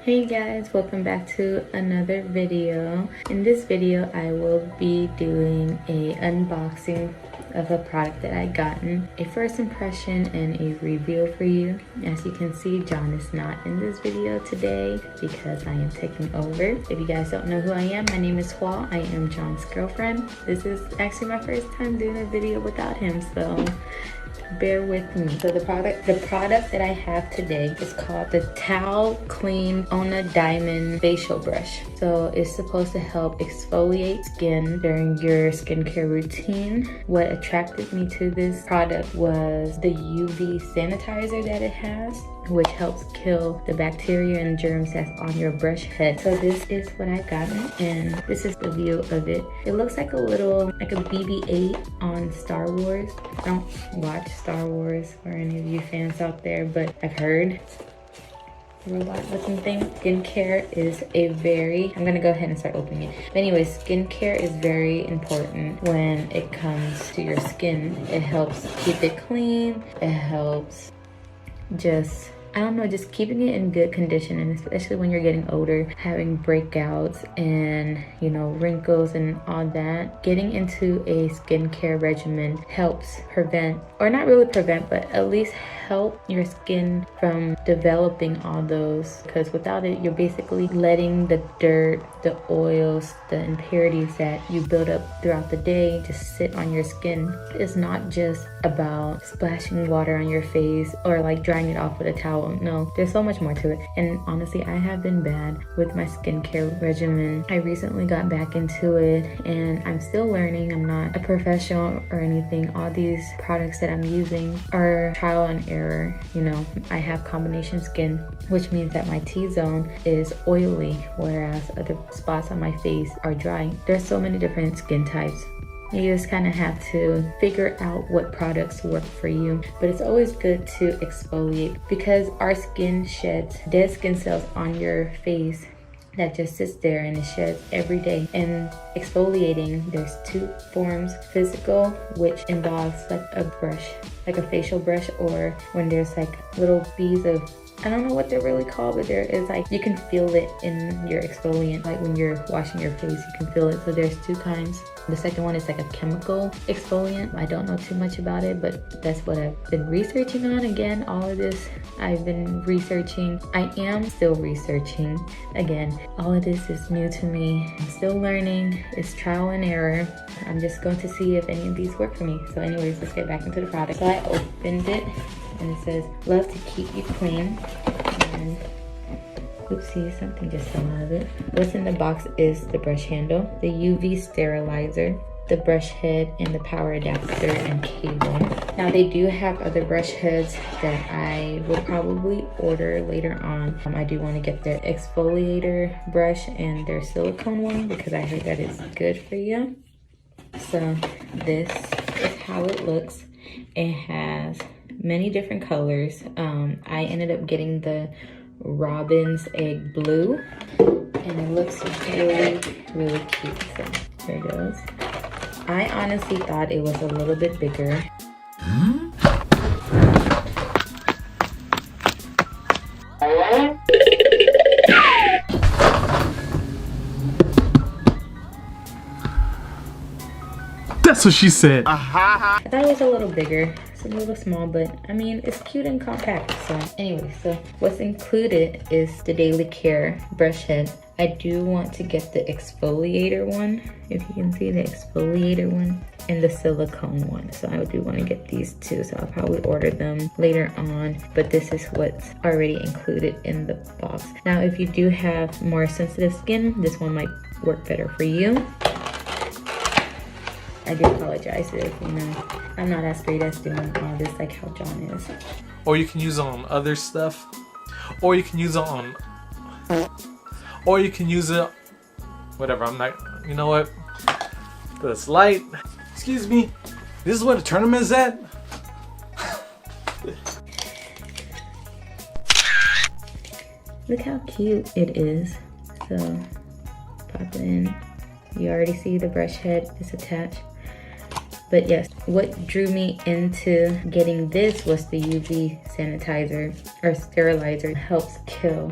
Hey guys, welcome back to another video. In this video I will be doing a unboxing of a product that I gotten, a first impression and a review for you. As you can see, John is not in this video today because I am taking over. If you guys don't know who I am, my name is Hua. I am John's girlfriend. This is actually my first time doing a video without him, so bear with me. So the product that I have today is called the TAO Clean ONA Diamond Facial Brush. So it's supposed to help exfoliate skin during your skincare routine. What attracted me to this product was the UV sanitizer that it has, which helps kill the bacteria and germs that's on your brush head. So this is what I got, and this is the view of it. It looks like a BB-8 on Star Wars. I don't watch Star Wars or any of you fans out there, but I've heard robot looking thing. Skincare is I'm gonna go ahead and start opening it. But anyway, skincare is very important when it comes to your skin. It helps keep it clean. It helps just keeping it in good condition, and especially when you're getting older, having breakouts and wrinkles and all that. Getting into a skincare regimen helps prevent, or not really prevent, but at least help your skin from developing all those, because without it you're basically letting the dirt, the oils, the impurities that you build up throughout the day just sit on your skin. It's not just about splashing water on your face or like drying it off with a towel. No, there's so much more to it. And honestly, I have been bad with my skincare regimen. I recently got back into it and I'm still learning. I'm not a professional or anything. All these products that I'm using are trial and error. I have combination skin, which means that my T-zone is oily, whereas other spots on my face are dry. There's so many different skin types. You just kind of have to figure out what products work for you. But it's always good to exfoliate, because our skin sheds dead skin cells on your face that just sits there, and it sheds every day. And exfoliating, there's two forms: physical, which involves like a brush, like a facial brush, or when there's like little beads of, I don't know what they're really called, but there is like, you can feel it in your exfoliant, like when you're washing your face, you can feel it. So there's two kinds. The second one is like a chemical exfoliant. I don't know too much about it, but that's what I've been researching on. Again, all of this I've been researching. I am still researching. Again, all of this is new to me. I'm still learning. It's trial and error. I'm just going to see if any of these work for me. So anyways, let's get back into the product. So I opened it, and it says, "Love to keep you clean." And oopsie, something just fell out of it. What's in the box is the brush handle, the UV sterilizer, the brush head, and the power adapter and cable. Now they do have other brush heads that I will probably order later on. I do want to get their exfoliator brush and their silicone one, because I heard that it's good for you. So this is how it looks. It has many different colors. I ended up getting the Robin's Egg Blue, and it looks really, really cute. So here it goes. I honestly thought it was a little bit bigger. That's what she said. I thought it was a little bigger. It's a little small, but I mean, it's cute and compact. So anyway, so what's included is the Daily Care brush head. I do want to get the exfoliator one, if you can see the exfoliator one, and the silicone one. So I do want to get these two, so I'll probably order them later on, but this is what's already included in the box. Now, if you do have more sensitive skin, this one might work better for you. I do apologize if, I'm not as great as doing all this like how John is. Or you can use it on other stuff. Or you can use it on... Or you can use it... Whatever, I'm not... You know what? This light... Excuse me. This is where the tournament's at? Look how cute it is. So, pop it in. You already see the brush head is attached. But yes, what drew me into getting this was the UV sanitizer or sterilizer. It helps kill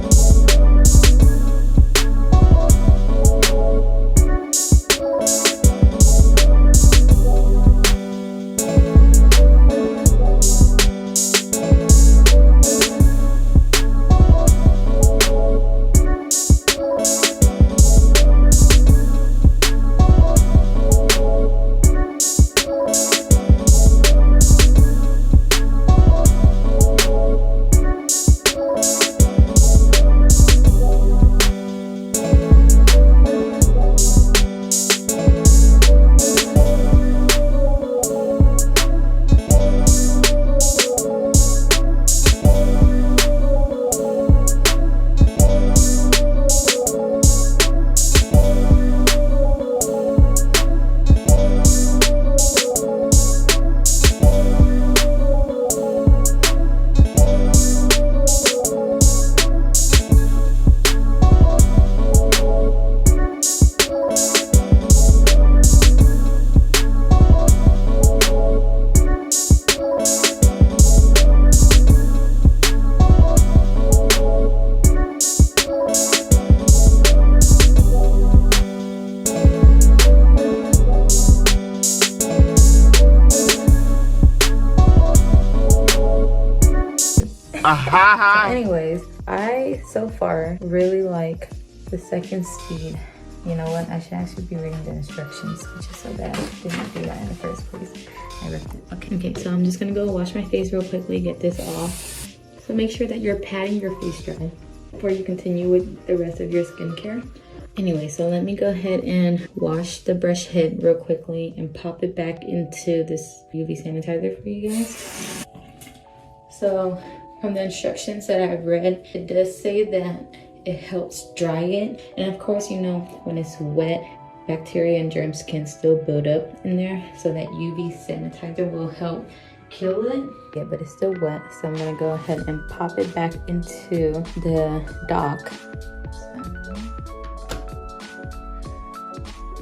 Anyways, I so far really like the second speed. You know what? I should actually be reading the instructions, which is so bad. I didn't do that in the first place. I ripped it. Okay, so I'm just gonna go wash my face real quickly, get this off. So make sure that you're patting your face dry before you continue with the rest of your skincare. Anyway, so let me go ahead and wash the brush head real quickly and pop it back into this UV sanitizer for you guys. So from the instructions that I've read, it does say that it helps dry it. And of course, you know, when it's wet, bacteria and germs can still build up in there. So that UV sanitizer will help kill it. Yeah, but it's still wet. So I'm gonna go ahead and pop it back into the dock.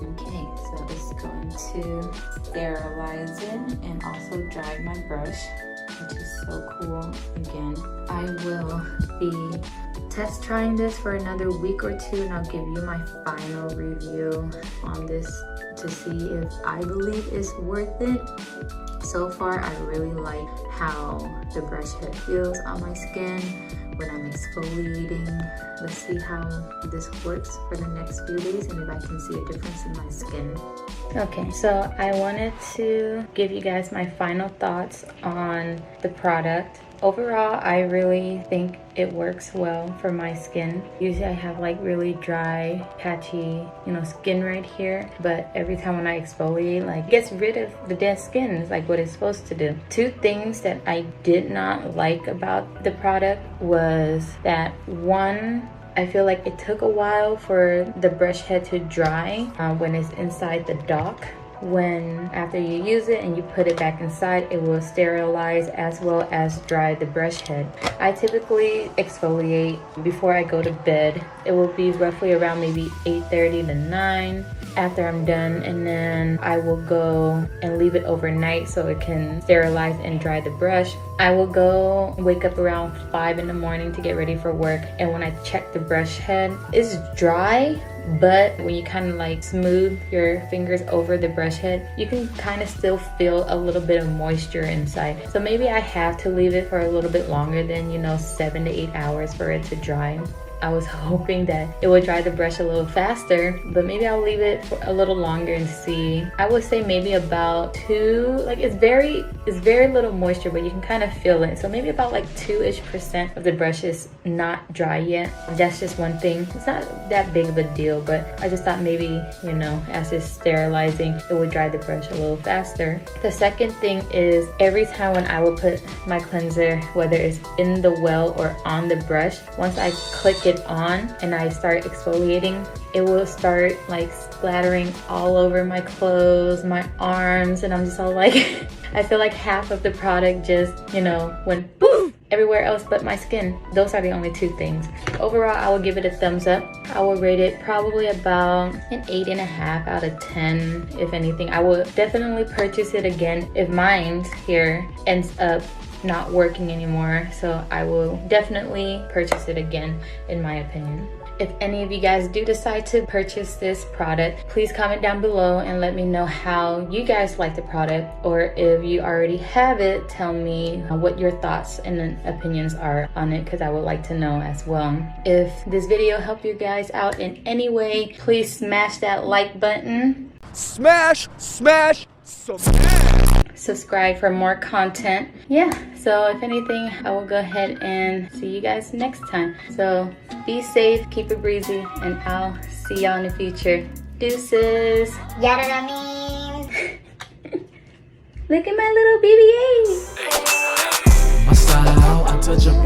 Okay, so it's going to sterilize it and also dry my brush, which is so cool. Again, I will be test trying this for another week or two, and I'll give you my final review on this to see if I believe it's worth it. So far, I really like how the brush head feels on my skin when I'm exfoliating. Let's see how this works for the next few days and if I can see a difference in my skin. Okay, so I wanted to give you guys my final thoughts on the product. Overall, I really think it works well for my skin. Usually I have like really dry, patchy, you know, skin right here. But every time when I exfoliate, like it gets rid of the dead skin. It's like what it's supposed to do. Two things that I did not like about the product was that one, I feel like it took a while for the brush head to dry when it's inside the dock. When after you use it and you put it back inside, it will sterilize as well as dry the brush head. I typically exfoliate before I go to bed. It will be roughly around maybe 8:30 to 9 after I'm done, and then I will go and leave it overnight so it can sterilize and dry the brush. I will go wake up around 5 in the morning to get ready for work, and when I check the brush head, it's dry, but when you kind of like smooth your fingers over the brush head, you can kind of still feel a little bit of moisture inside. So maybe I have to leave it for a little bit longer than, you know, 7 to 8 hours for it to dry. I was hoping that it would dry the brush a little faster, but maybe I'll leave it for a little longer and see. I would say maybe about 2, like it's very little moisture, but you can kind of feel it. So maybe about like 2-ish% of the brush is not dry yet. That's just one thing. It's not that big of a deal, but I just thought maybe, you know, as it's sterilizing, it would dry the brush a little faster. The second thing is every time when I will put my cleanser, whether it's in the well or on the brush, once I click it on and I start exfoliating, it will start like splattering all over my clothes, my arms, and I'm just all like I feel like half of the product just, you know, went poof everywhere else but my skin. Those are the only two things. Overall, I will give it a thumbs up. I will rate it probably about an 8.5 out of 10. If anything, I will definitely purchase it again if mine here ends up not working anymore. So I will definitely purchase it again, in my opinion. If any of you guys do decide to purchase this product, please comment down below and let me know how you guys like the product, or if you already have it, tell me what your thoughts and opinions are on it, because I would like to know as well. If this video helped you guys out in any way, please smash that like button. Smash! Subscribe for more content. Yeah, so if anything, I will go ahead and see you guys next time. So be safe, keep it breezy, and I'll see y'all in the future. Deuces. Yada that means. Look at my little BBA. My style, untouchable.